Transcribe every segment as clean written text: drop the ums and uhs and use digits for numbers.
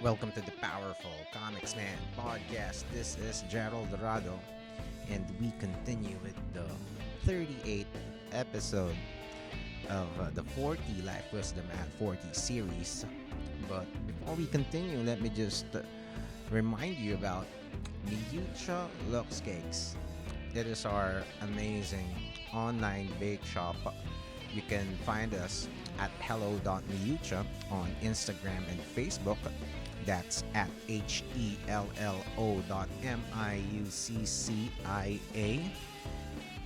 Welcome to the Powerful Comicsman podcast. This is Jerald Dorado, and we continue with the 38th episode of the 40 Life Wisdom at 40 series. But before we continue, let me just remind you about Miyucha Lux Cakes. It is our amazing online bake shop. You can find us at hello.miucha on Instagram and Facebook. That's at HELLO.MIUCCIA.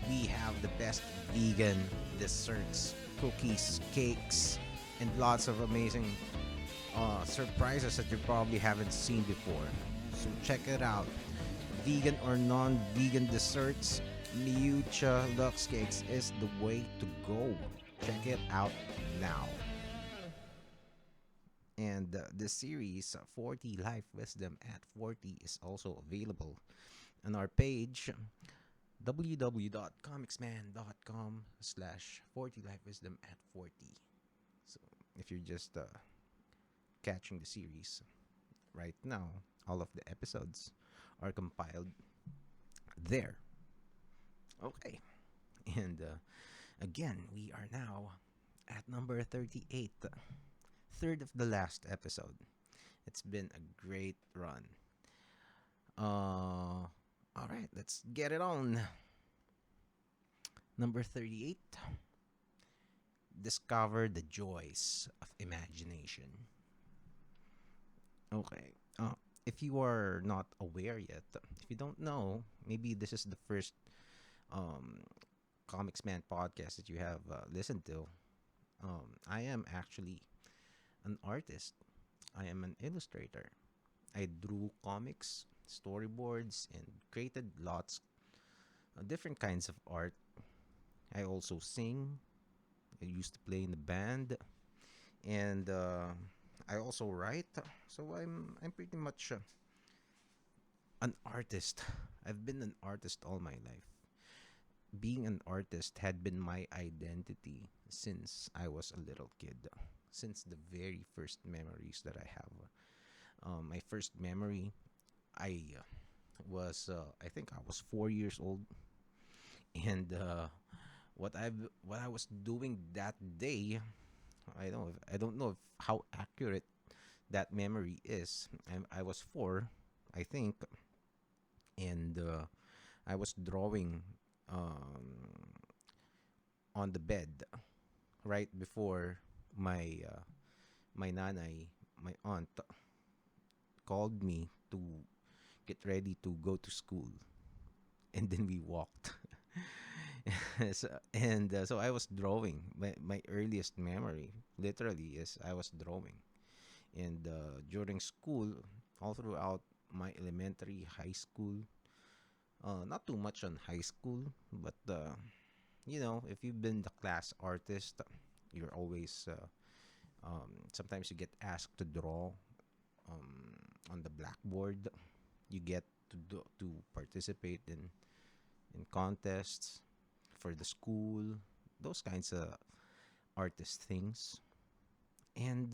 We have the best vegan desserts, cookies, cakes, and lots of amazing surprises that you probably haven't seen before. So check it out. Vegan or non-vegan desserts, Miucha Lux Cakes is the way to go. Check it out now. And the series 40 Life Wisdom at 40 is also available on our page www.comicsman.com slash 40 Life Wisdom at 40. So if you're just catching the series right now, all of the episodes are compiled there. Okay. And again, we are now at number 38, third of the last episode. It's been a great run. All right, let's get it on. Number 38. Discover the joys of imagination. Okay. If you are not aware yet, if you don't know, maybe this is the first um, Comics Man podcast that you have listened to. I am actually an artist. I am an illustrator. I drew comics, storyboards, and created lots of different kinds of art. I also sing. I used to play in the band, and I also write. So I'm pretty much an artist. I've been an artist all my life. Being an artist had been my identity since I was a little kid. Since the very first memories that I have. My first memory, I I think I was 4 years old, and what I was doing that day, I don't know if how accurate that memory is. I was four, I think, and I was drawing on the bed right before my my nanay, my aunt, called me to get ready to go to school, and then we walked. So I was drawing. My earliest memory, literally, is I was drawing, and during school, all throughout my elementary, high school, not too much on high school, but if you've been the class artist, you're always sometimes you get asked to draw on the blackboard. You get to participate in contests for the school, those kinds of artist things, and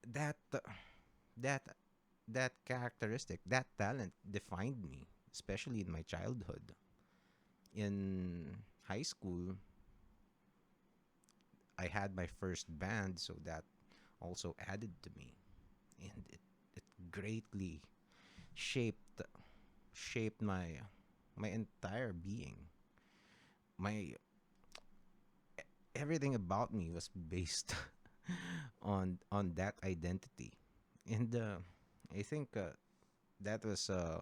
that that that characteristic, that talent defined me, especially in my childhood. In high school, I had my first band, so that also added to me, and it greatly shaped shaped my entire being. My Everything about me was based on that identity, and I think that was uh,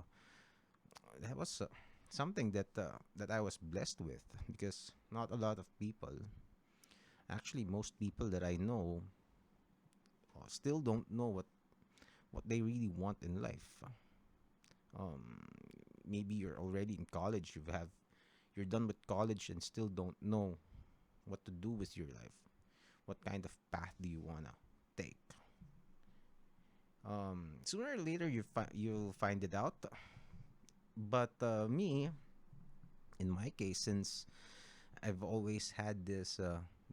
that was something that I was blessed with, because not a lot of people, actually most people that I know, still don't know what they really want in life. Um, Maybe you're already in college, you're done with college and still don't know what to do with your life. What kind of path do you wanna take? Sooner or later you'll find it out. But me, in my case, since I've always had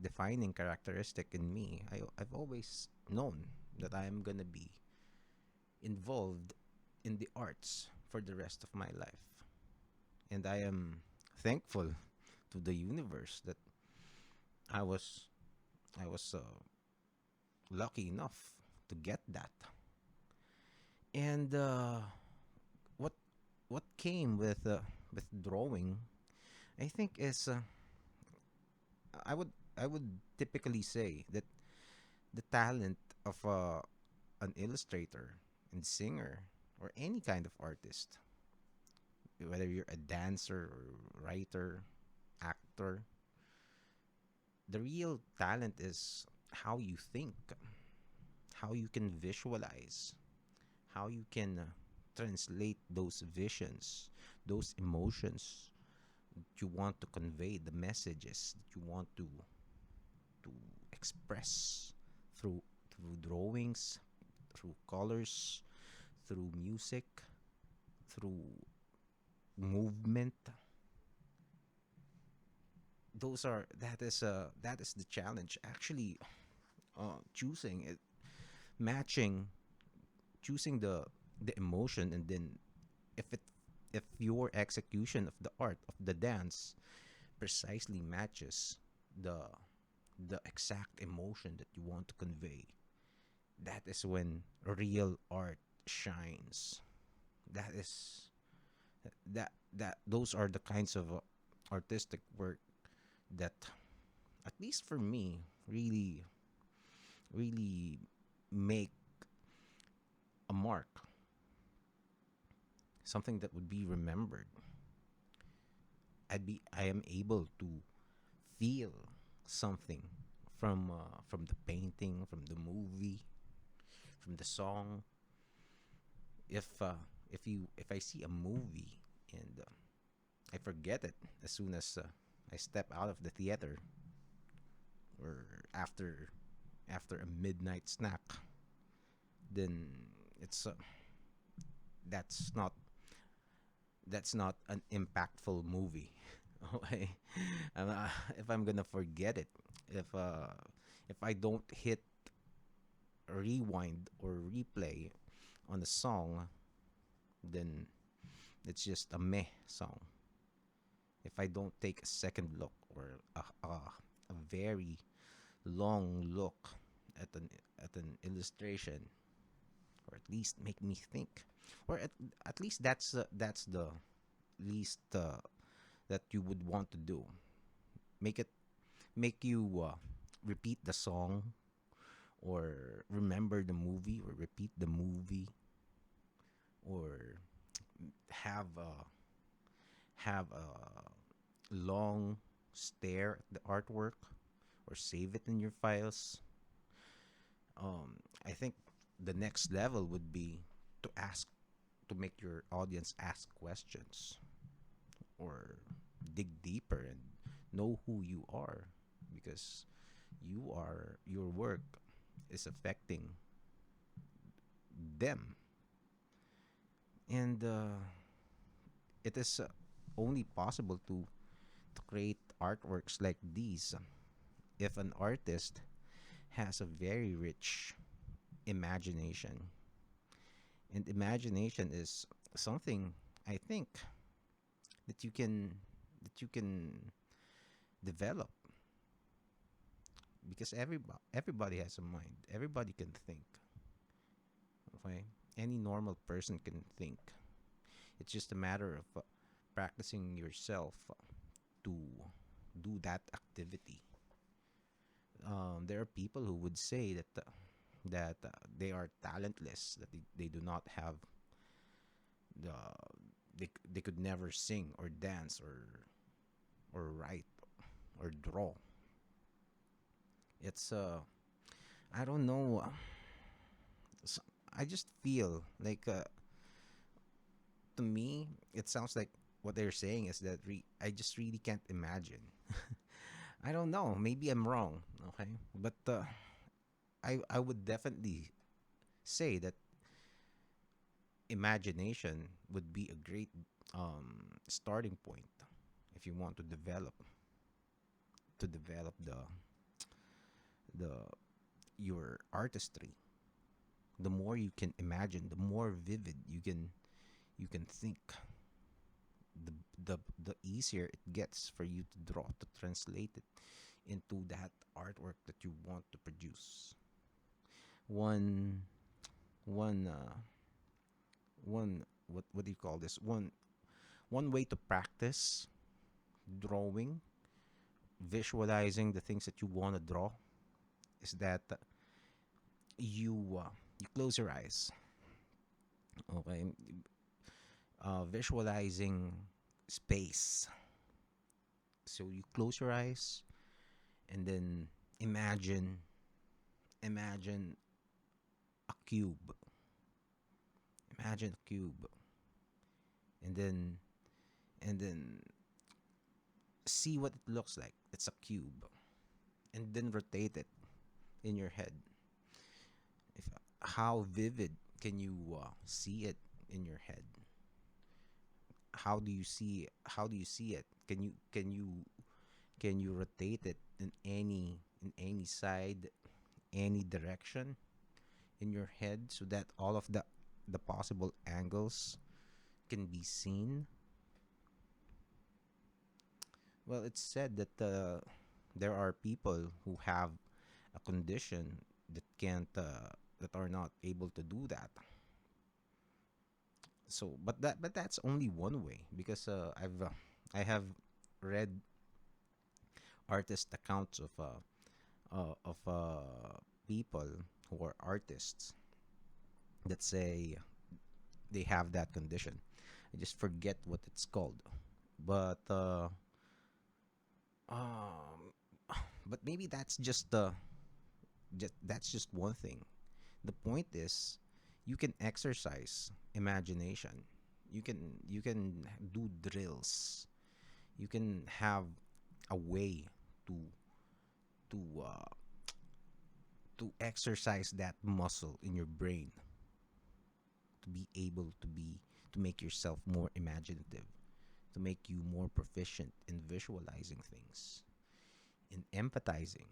defining characteristic in me. I've always known that I'm gonna be involved in the arts for the rest of my life. And I am thankful to the universe that I was I was lucky enough to get that. And what what came with drawing, I think is I would typically say that the talent of an illustrator and singer or any kind of artist, whether you're a dancer or writer, actor, the real talent is how you think, how you can visualize, how you can translate those visions, those emotions that you want to convey, the messages that you want to express through drawings, through colors, through music, through movement. Those are that is the challenge actually. Choosing it, matching, choosing the emotion, and then if it if your execution of the art of the dance precisely matches the the exact emotion that you want to convey, that is when real art shines. That is that those are the kinds of artistic work that, at least for me, really make a mark, something that would be remembered. I am able to feel something from the painting, from the movie, from the song. If I see a movie and I forget it as soon as I step out of the theater, or after a midnight snack, then it's that's not that's not an impactful movie. Okay. If I'm gonna forget it, if uh if I don't hit rewind or replay on a song, then it's just a meh song. If I don't take a second look, or a very long look at an illustration, or at least make me think, or at least that's the least that you would want to do. Make it make you repeat the song, or remember the movie, or repeat the movie, or have a have a long stare at the artwork, or save it in your files. I think the next level would be to ask to make your audience ask questions, or dig deeper and know who you are, because your work is affecting them. And it is only possible to create artworks like these if an artist has a very rich imagination. And imagination is something, I think, that you can develop, because everybody has a mind. Everybody can think. Okay? Any normal person can think. It's just a matter of practicing yourself to do that activity. There are people who would say that they are talentless, that they do not have the they could never sing or dance or write or draw. It's I don't know. I just feel like to me it sounds like what they're saying is that I just really can't imagine. I don't know. Maybe I'm wrong. Okay, but I would definitely say that imagination would be a great starting point if you want to develop the the your artistry, the more you can imagine, the more vivid you can think, the the easier it gets for you to draw, to translate it into that artwork that you want to produce. One one one what do you call this? One way to practice drawing, visualizing the things that you want to draw is that you close your eyes. Okay, visualizing space. So you close your eyes and then imagine a cube. Imagine a cube, and then see what it looks like. It's a cube, and then rotate it in your head. If How vivid can you see it in your head? How do you see it? Can you rotate it in any side, any direction in your head, so that all of the possible angles can be seen? Well, it's said that there are people who have a condition that can't that are not able to do that. So, but that's only one way, because I have read artist accounts of people who are artists that say they have that condition. I just forget what it's called, but um, but maybe that's just one thing. The point is, you can exercise imagination. You can do drills. You can have a way to to uh, to exercise that muscle in your brain, to be able to make yourself more imaginative, to make you more proficient in visualizing things, in empathizing.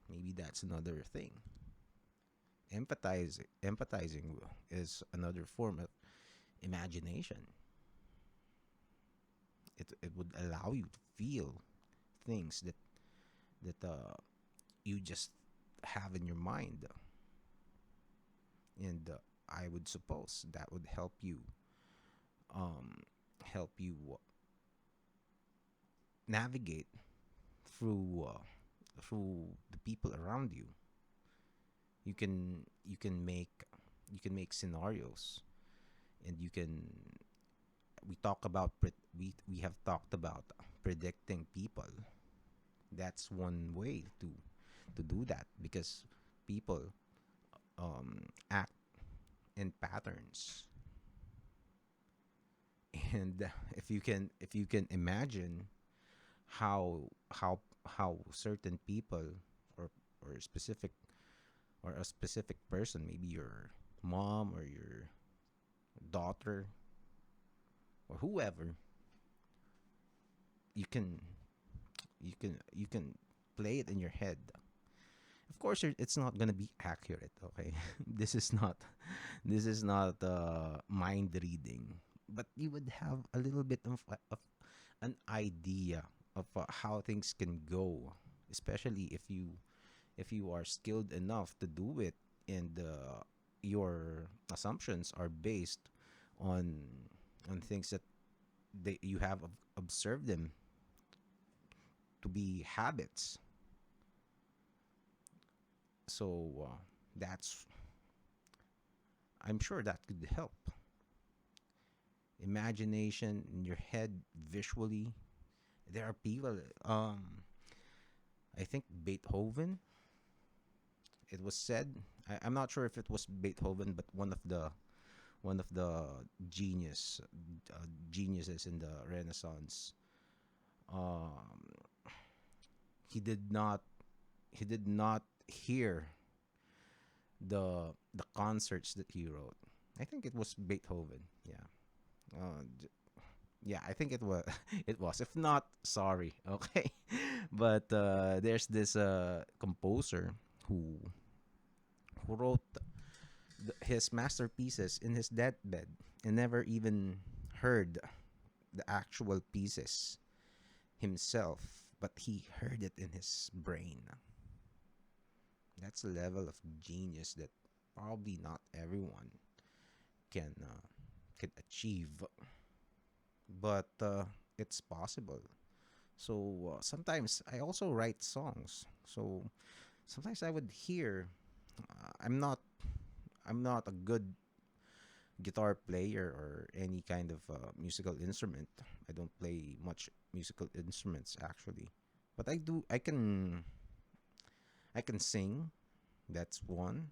Maybe that's another thing. Empathizing is another form of imagination. It would allow you to feel things that you just have in your mind, and I would suppose that would um help you navigate through the people around you. You can make scenarios, and we have talked about predicting people. That's one way to do that, because people act in patterns. And if you can imagine how certain people, or or specific or a specific person, maybe your mom or your daughter or whoever, you can you can play it in your head. Of course, it's not gonna be accurate. Okay, this is not mind reading, but you would have a little bit of an idea of how things can go, especially if you are skilled enough to do it, and your assumptions are based on things that you have observed them to be habits. So that's I'm sure that could help. Imagination in your head, visually. There are people. I think Beethoven. It was said. I'm not sure if it was Beethoven, but one of the genius geniuses in the Renaissance. Um, he did not he did not hear the concerts that he wrote. I think it was Beethoven. Yeah. Uh, Yeah, I think it was. It was. If not, sorry. Okay, but there's this composer who wrote his masterpieces in his deathbed and never even heard the actual pieces himself, but he heard it in his brain. That's a level of genius that probably not everyone can achieve, but it's possible. So sometimes I also write songs. So sometimes I would hear. I'm not a good guitar player or any kind of musical instrument. I don't play much musical instruments actually, but I do. I can sing. That's one,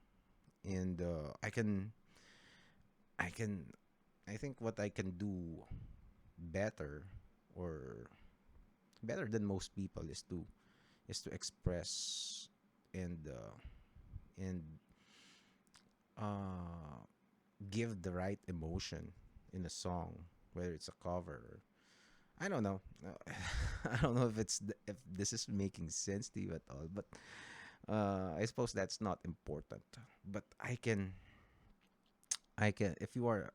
and I can. I think what I can do better or better than most people is to express and and uh, give the right emotion in a song, whether it's a cover. Or, I don't know. I don't know if this is making sense to you at all, but I suppose that's not important. But I can if you are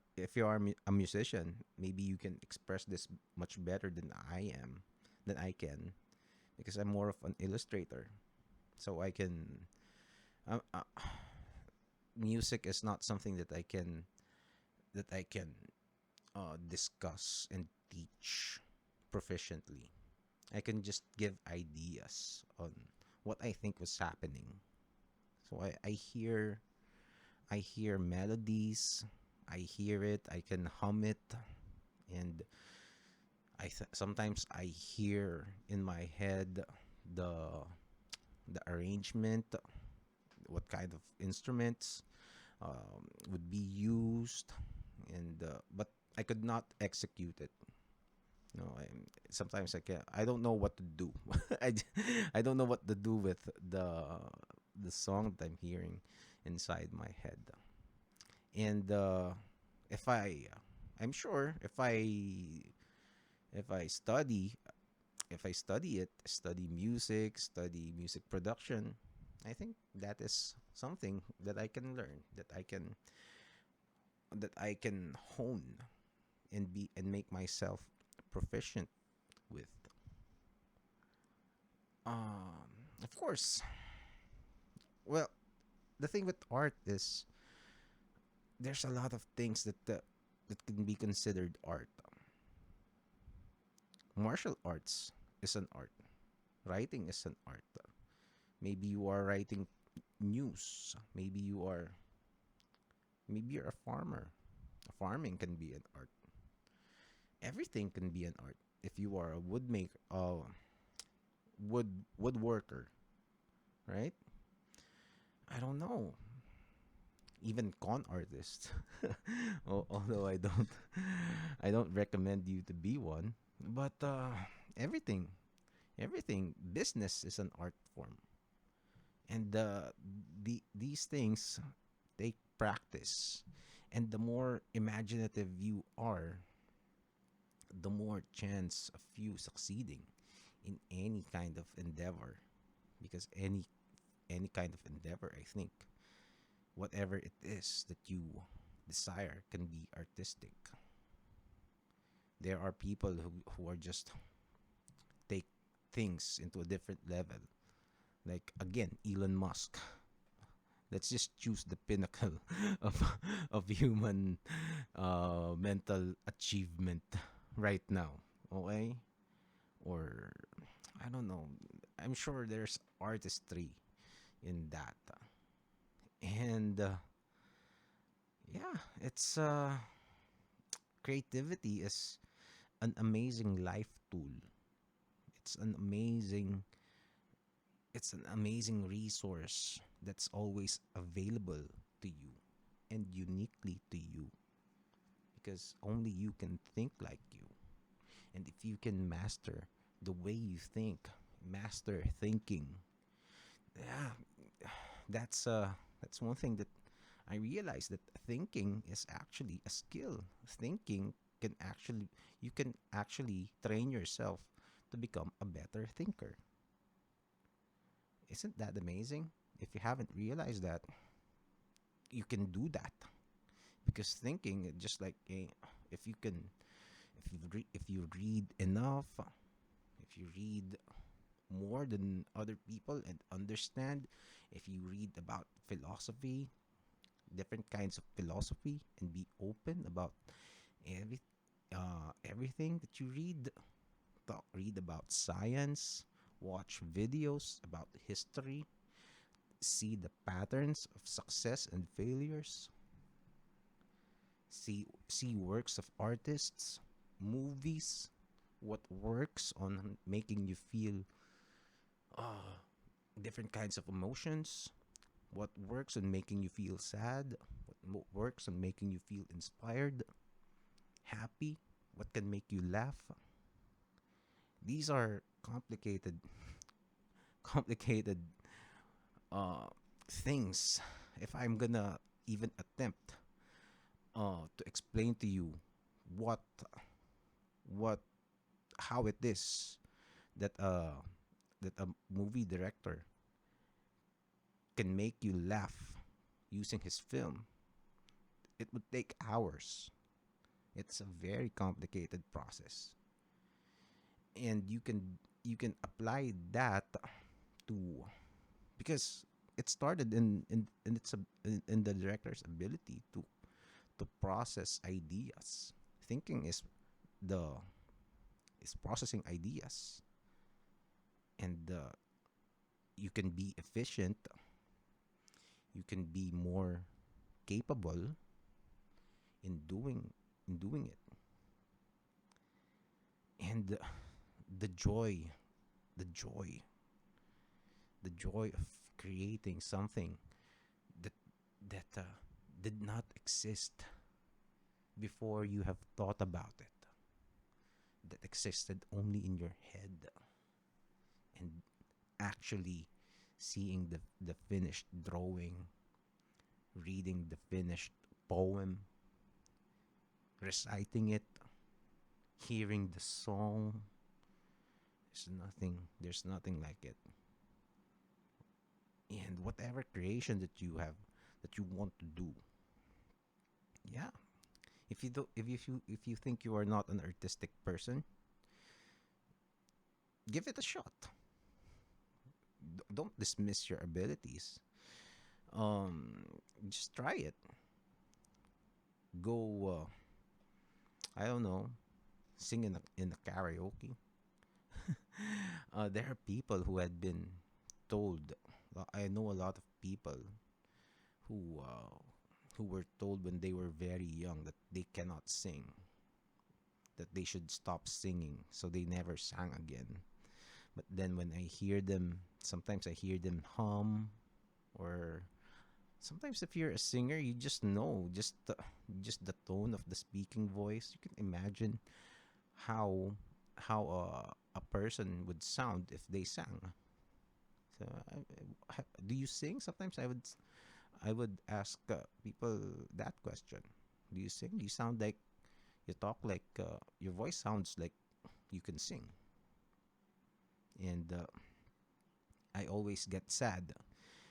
a musician, maybe you can express this much better than I can, because I'm more of an illustrator. So I can uh, uh, music is not something that I can discuss and teach proficiently. I can just give ideas on what I think was happening. So I hear melodies, I hear it, I can hum it, and sometimes I hear in my head the the arrangement, what kind of instruments would be used, and but I could not execute it. No, sometimes I don't know what to do. I don't know what to do with the song that I'm hearing inside my head. And if I'm sure if I study if I study music, study music production, I think that is something that I can learn, that I can hone and make myself proficient with. Of course, well, the thing with art is there's a lot of things that can be considered art. Martial arts is an art. Writing is an art. Maybe you are writing news. Maybe you're a farmer. Farming can be an art. Everything can be an art. If you are a woodworker, right? I don't know. Even con artists. Although I don't recommend you to be one. But everything, everything, business is an art form, and these things take practice. And the more imaginative you are, the more chance of you succeeding in any kind of endeavor. Because any kind of endeavor, I think, whatever it is that you desire can be artistic. There are people who are just take things into a different level. Like again, Elon Musk. Let's just choose the pinnacle of human mental achievement right now. Okay, or I don't know. I'm sure there's artistry in that, and yeah, it's creativity is an amazing life tool. It's an amazing it's an amazing resource that's always available to you and uniquely to you, because only you can think like you. And if you can master the way you think, master thinking, yeah, that's one thing that I realized, that thinking is actually a skill. Thinking can actually you can actually train yourself to become a better thinker. Isn't that amazing? If you haven't realized that, you can do that, because thinking just like if you can if you read enough, if you read more than other people and understand, if you read about philosophy, different kinds of philosophy, and be open about every everything that you read. Read about science, watch videos about history, see the patterns of success and failures, see works of artists, movies, what works on making you feel uh, different kinds of emotions, what works on making you feel sad, what works on making you feel inspired, happy, what can make you laugh. These are complicated uh, things. If I'm gonna even attempt to explain to you what what how it is that that a movie director can make you laugh using his film, it would take hours. It's a very complicated process, and you can apply that to, because it started in the director's ability to process ideas. Thinking the is processing ideas, and you can be efficient, you can be more capable in doing it. And the joy the joy the joy of creating something that that did not exist before you have thought about it, that existed only in your head, and actually seeing the finished drawing, reading the finished poem, reciting it, hearing the song. There's nothing like it. And whatever creation that you have, that you want to do, yeah. If you think you are not an artistic person, give it a shot. Don't dismiss your abilities. Um, just try it. Go. I don't know. Sing in a karaoke. There are people who had been told. I know a lot of people who uh, who were told when they were very young that they cannot sing, that they should stop singing, so they never sang again. But then when I hear them, sometimes I hear them hum, or sometimes if you're a singer, you just know, just the tone of the speaking voice. You can imagine how a person would sound if they sang. So, do you sing? Sometimes I would ask people that question. Do you sing? Do you sound like you talk like your voice sounds like you can sing? And I always get sad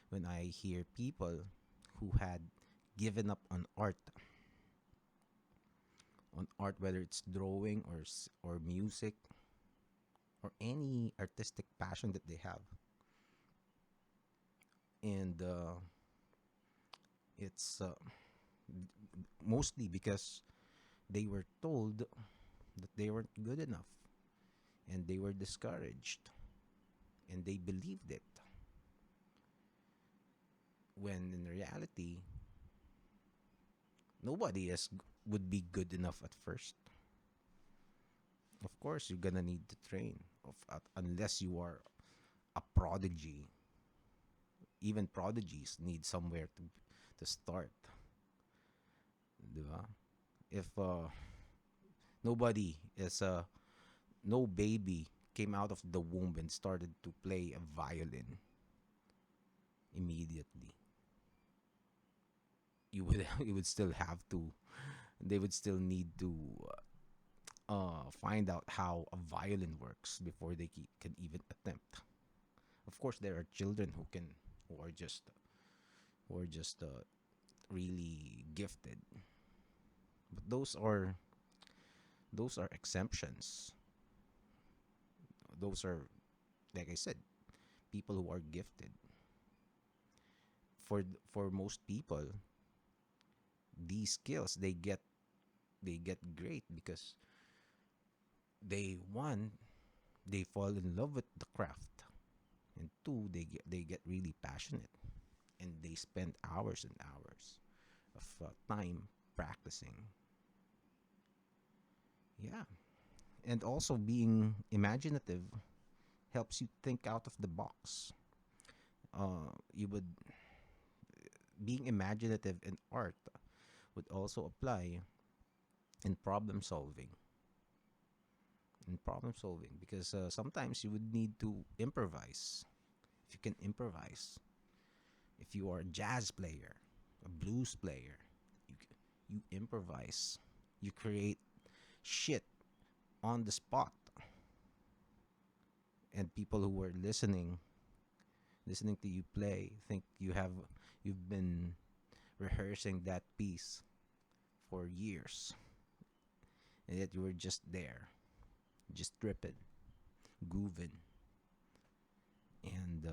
when I hear people who had given up on art, whether it's drawing or music or any artistic passion that they have, and it's mostly because they were told that they weren't good enough, and they were discouraged, and they believed it, when in reality nobody would be good enough at first. Of course you're gonna need to train, unless you are a prodigy. Even prodigies need somewhere to start, di ba? If nobody is no baby came out of the womb and started to play a violin immediately, you would you would still have to they would still need to find out how a violin works before they can even attempt. Of course, there are children who are just who are just really gifted, but those are exemptions. Those are, like I said, people who are gifted. For most people, these skills they get great because they, one, they fall in love with the craft, and two, they get really passionate, and they spend hours and hours of time practicing. Yeah, and also being imaginative helps you think out of the box. You would Being imaginative in art would also apply in problem solving. Because sometimes you would need to improvise. If you can improvise, if you are a jazz player, a blues player, you improvise, you create shit on the spot, and people who are listening to you play think you've been rehearsing that piece for years, and yet you were just there, just tripping, grooving, and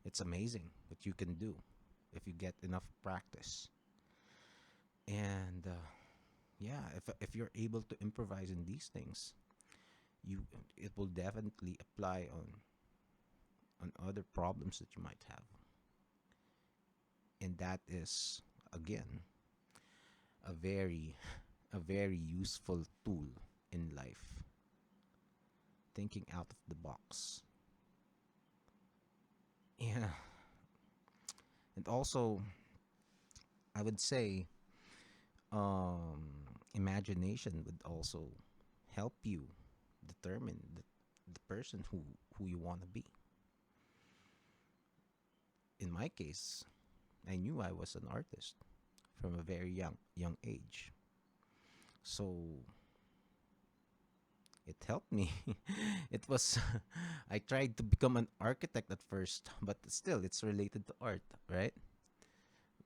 it's amazing what you can do if you get enough practice. And yeah, if you're able to improvise in these things, you it will definitely apply on other problems that you might have, and that is, again, a very a very useful tool in life, thinking out of the box. Yeah, and also I would say imagination would also help you determine the person who you want to be. In my case, I knew I was an artist from a very young age. So it helped me. It was I tried to become an architect at first, but still it's related to art, right?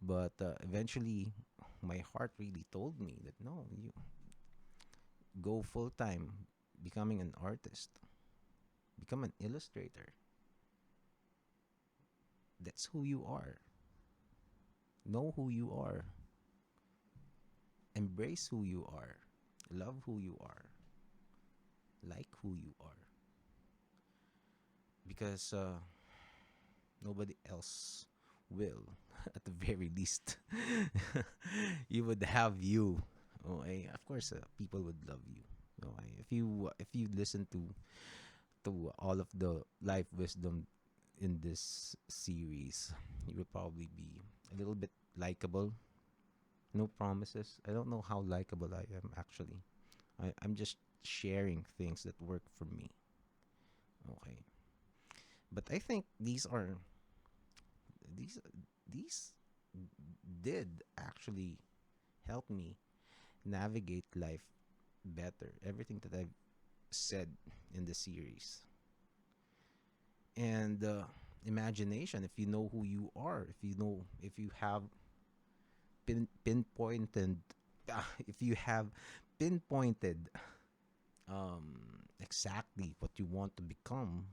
But eventually my heart really told me that no, you go full time becoming an artist, become an illustrator. That's who you are. Know who you are. Embrace who you are. Love who you are. Like who you are. Because nobody else will, at the very least. You would have you. Okay, of course, people would love you. Okay, if you listen to all of the life wisdom in this series, you will probably be a little bit likable. No promises. I don't know how likable I am actually. I'm just sharing things that work for me. Okay. But I think these these did actually help me navigate life better. Everything that I've said in the series. And imagination, if you know who you are, if you have pinpointed if you have pinpointed exactly what you want to become,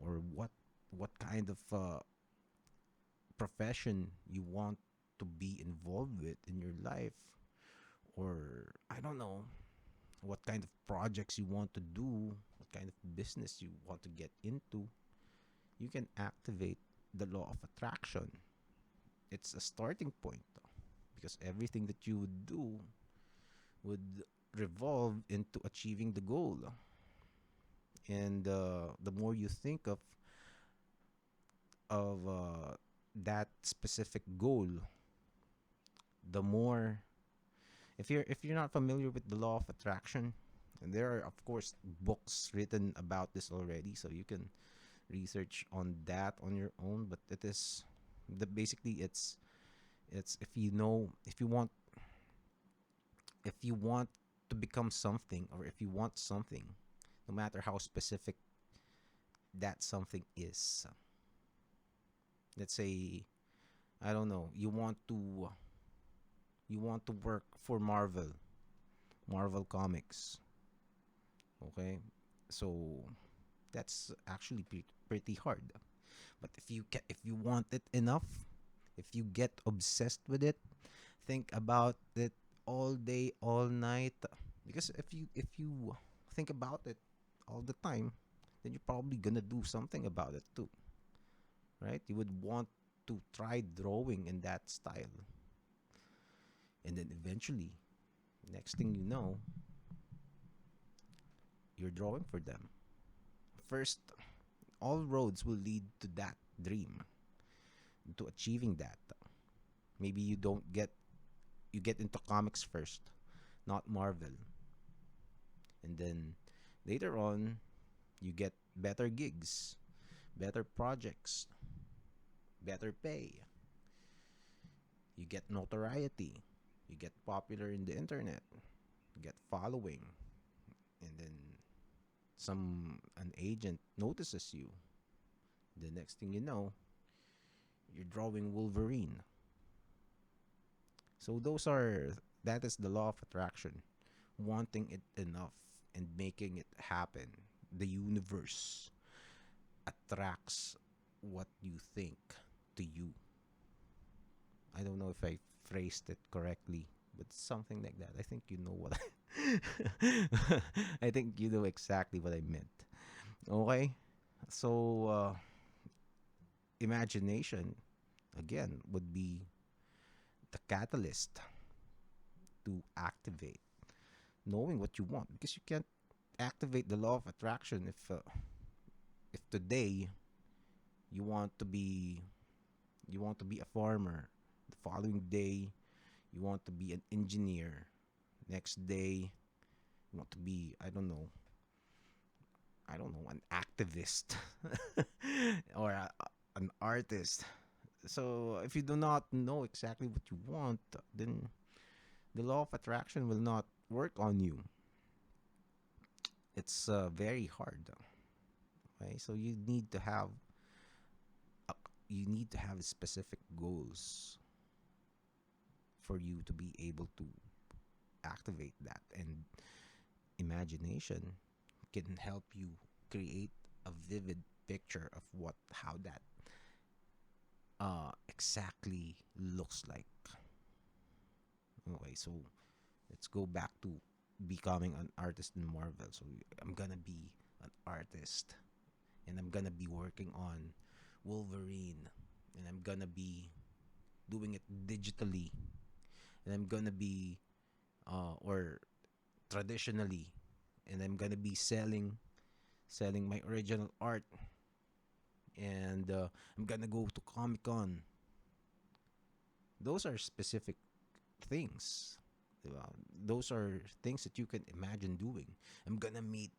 or what kind of profession you want to be involved with in your life, or I don't know what kind of projects you want to do, what kind of business you want to get into, you can activate the law of attraction. It's a starting point, because everything that you would do would revolve into achieving the goal. And the more you think of that specific goal, the more, if you're not familiar with the law of attraction, and there are of course books written about this already, so you can research on that on your own. But it is the basically it's if you know if you want to become something, or if you want something, no matter how specific that something is. Let's say, I don't know, you want to work for Marvel Comics. Okay? So that's actually pretty hard. But if you want it enough, if you get obsessed with it, think about it all day, all night. Because if you think about it all the time, then you're probably gonna do something about it too, right? You would want to try drawing in that style, and then eventually, next thing you know, you're drawing for them. First, all roads will lead to that dream, to achieving that. Maybe you get into comics first, not Marvel, and then later on you get better gigs, better projects, better pay, you get notoriety, you get popular in the internet, you get following, and then an agent notices you. The next thing you know, you're drawing Wolverine. So that is the law of attraction. Wanting it enough and making it happen. The universe attracts what you think to you. I don't know if I phrased it correctly, but something like that. I think you know what I think you know exactly what I meant. Okay? So imagination again would be the catalyst to activate knowing what you want, because you can't activate the law of attraction if today you want to be a farmer, the following day you want to be an engineer, next day you want to be, an activist or an artist. So if you do not know exactly what you want, then the law of attraction will not work on you. It's very hard. Okay, so you need to have specific goals for you to be able to activate that, and imagination can help you create a vivid picture of what how that exactly looks like. Okay, so let's go back to becoming an artist in Marvel. So I'm gonna be an artist, and I'm gonna be working on Wolverine, and I'm gonna be doing it digitally, and I'm gonna be or traditionally, and I'm gonna be selling my original art, and I'm gonna go to Comic Con. Those are specific things. Diba? Those are things that you can imagine doing. I'm gonna meet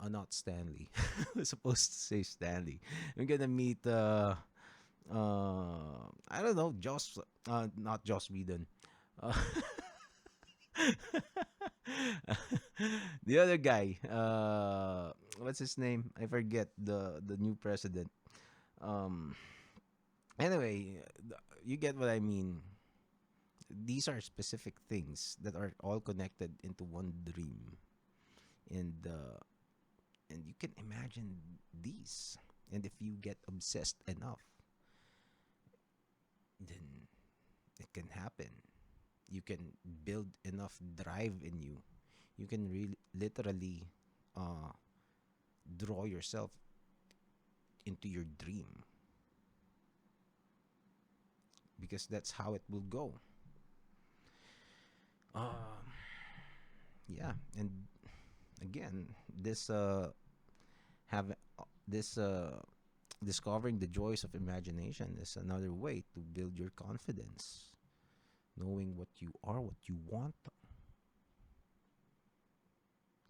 not Stanley. I was supposed to say Stanley. I'm gonna meet I don't know, Joss not Joss Whedon. Uh, the other guy, what's his name? I forget the new president. Um anyway, you get what I mean. These are specific things that are all connected into one dream, and you can imagine these. And if you get obsessed enough, then it can happen. You can build enough drive in you. You can really literally uh, draw yourself into your dream, because that's how it will go. Um, yeah, and again, have this discovering the joys of imagination is another way to build your confidence. Knowing what you are, what you want,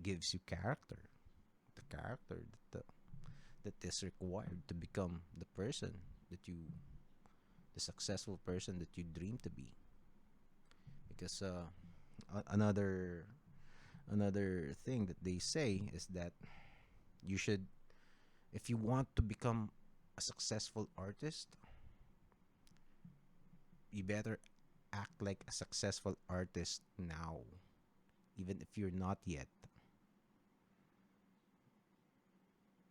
gives you character. The character that is required to become that you, the successful person that you dream to be. Because another Another thing that they say is that you should, if you want to become a successful artist, you better act like a successful artist now, even if you're not yet.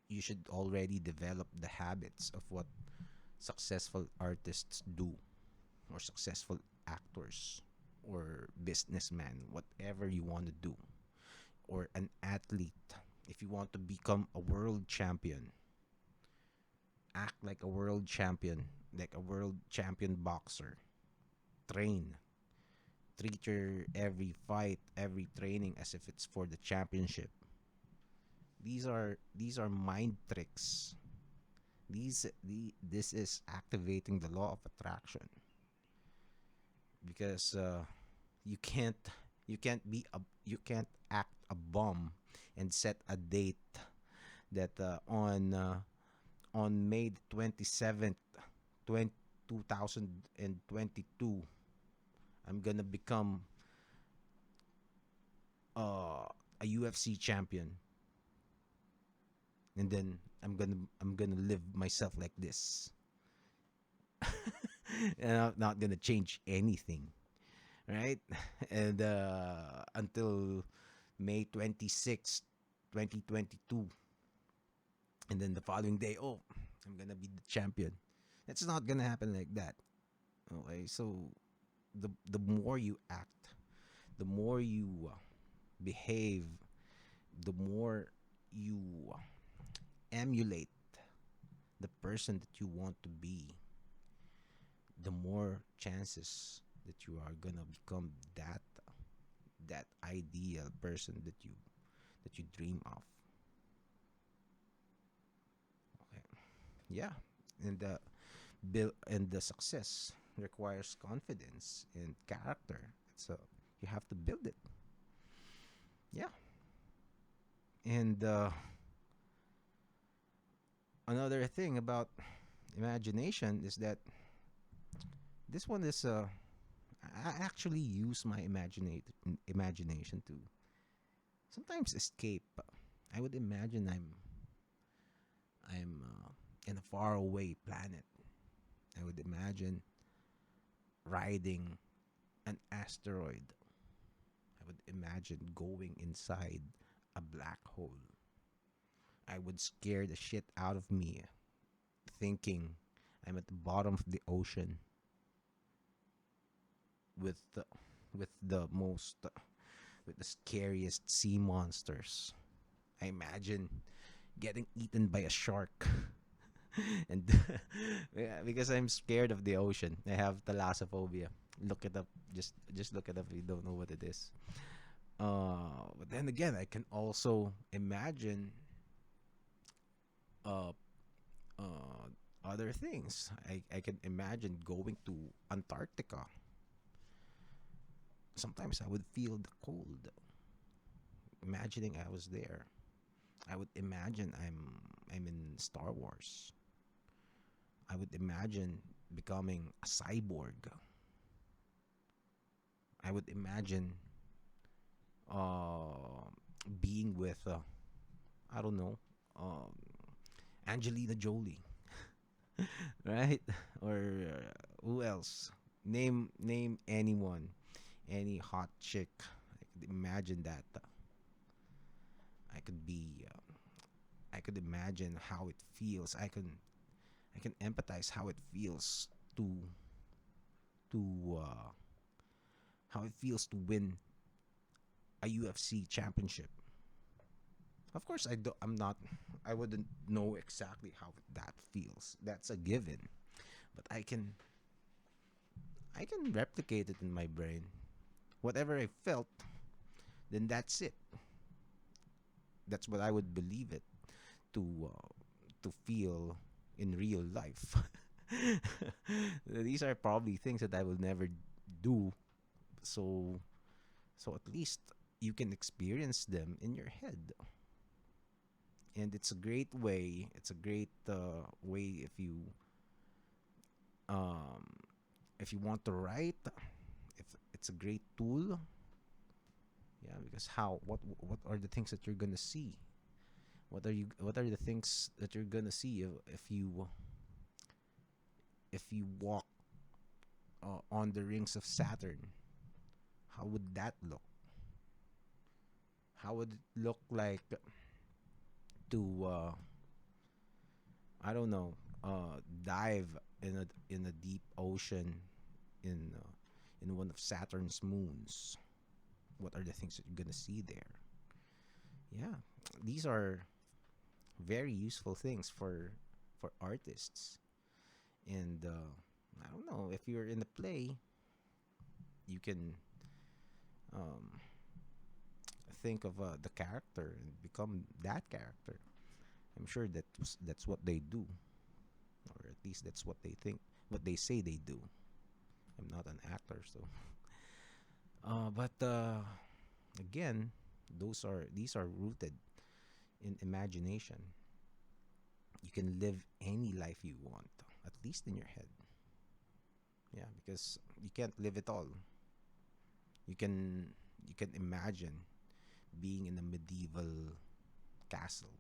You should already develop the habits of what successful artists do, or successful actors, or businessmen, whatever you want to do, or an athlete. If you want to become a world champion, act like a world champion, like a world champion boxer. Train. Treat your every fight, every training as if it's for the championship. These are mind tricks. This is activating the law of attraction, because you can't you can't act a bomb and set a date that on May 27th, 2022, I'm gonna become a UFC champion, and then I'm gonna live myself like this, and I'm not gonna change anything, right? And until May 26th, 2022, and then the following day, oh, I'm gonna be the champion. It's not gonna happen like that. Okay, so the more you act, the more you behave, the more you emulate the person that you want to be, the more chances that you are gonna become that ideal person that you dream of. Okay. Yeah, and the success requires confidence and character. So you have to build it. Yeah, and another thing about imagination is that this one is I actually use my imagination to sometimes escape. I would imagine I'm in a faraway planet. I would imagine riding an asteroid. I would imagine going inside a black hole. I would scare the shit out of me thinking I'm at the bottom of the ocean with the with the most with the scariest sea monsters. I imagine getting eaten by a shark. And yeah, because I'm scared of the ocean. I have thalassophobia. Look it up. Just look it up if you don't know what it is. But then again, I can also imagine uh uh other things. I can imagine going to Antarctica. Sometimes I would feel the cold. Imagining I was there. I would imagine I'm in Star Wars. I would imagine becoming a cyborg. I would imagine uh, being with I don't know, um, Angelina Jolie, right? Or who else? Name anyone, any hot chick. I could imagine that. I could be. I could imagine how it feels. I can empathize how it feels to how it feels to win a UFC championship. Of course, I'm not. I wouldn't know exactly how that feels. That's a given. But I can replicate it in my brain. Whatever I felt, then that's it. That's what I would believe it to feel in real life. These are probably things that I will never do. So at least you can experience them in your head. And it's a great way. It's a great way um, if you want to write. If it's a great tool Yeah, because what are the things that you're gonna see? What are the things that you're gonna see if you walk on the rings of Saturn? How would that look? How would it look like to I don't know, dive in a deep ocean in one of Saturn's moons? What are the things that you're gonna see there? Yeah, these are very useful things for artists. And I don't know, if you're in a play, you can um, think of the character and become that character. I'm sure that's what they do, or at least that's what they think, what they say they do. I'm not an actor, so. But again, these are rooted in imagination. You can live any life you want, at least in your head. Yeah, because you can't live it all. You can you can imagine being in a medieval castle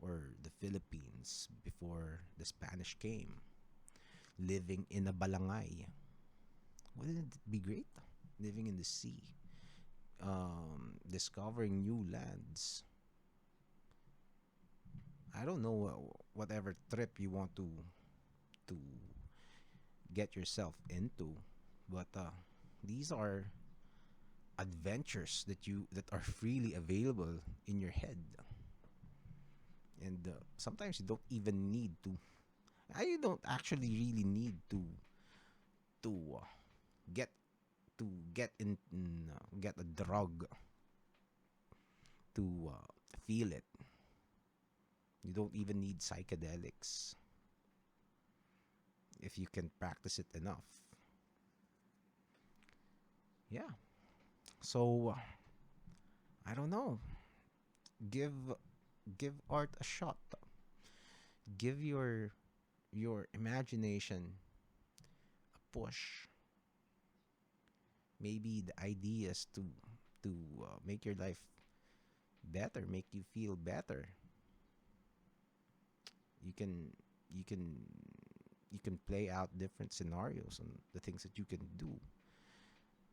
or the Philippines before the Spanish came, living in a balangay. Wouldn't it be great? Living in the sea, discovering new lands. I don't know, whatever trip you want to get yourself into, but these are adventures that are freely available in your head, and sometimes you don't even need to. I don't actually really need to get get get a drug to feel it. You don't even need psychedelics if you can practice it enough. Yeah. So I don't know. Give give art a shot. Give your imagination a push. Maybe the idea is to make your life better, make you feel better. You can you can you can play out different scenarios and the things that you can do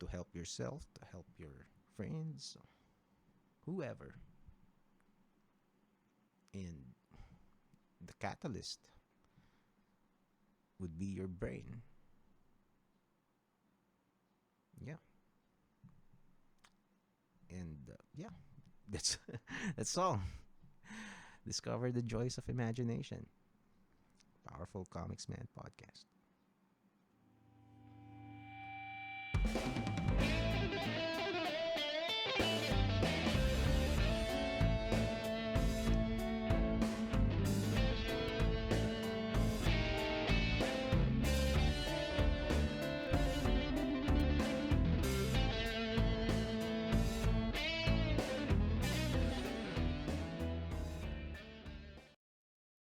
to help yourself, to help your friends, whoever. And the catalyst would be your brain. Yeah. And yeah, that's that's all. Discover the joys of imagination. Powerful Comics Man podcast.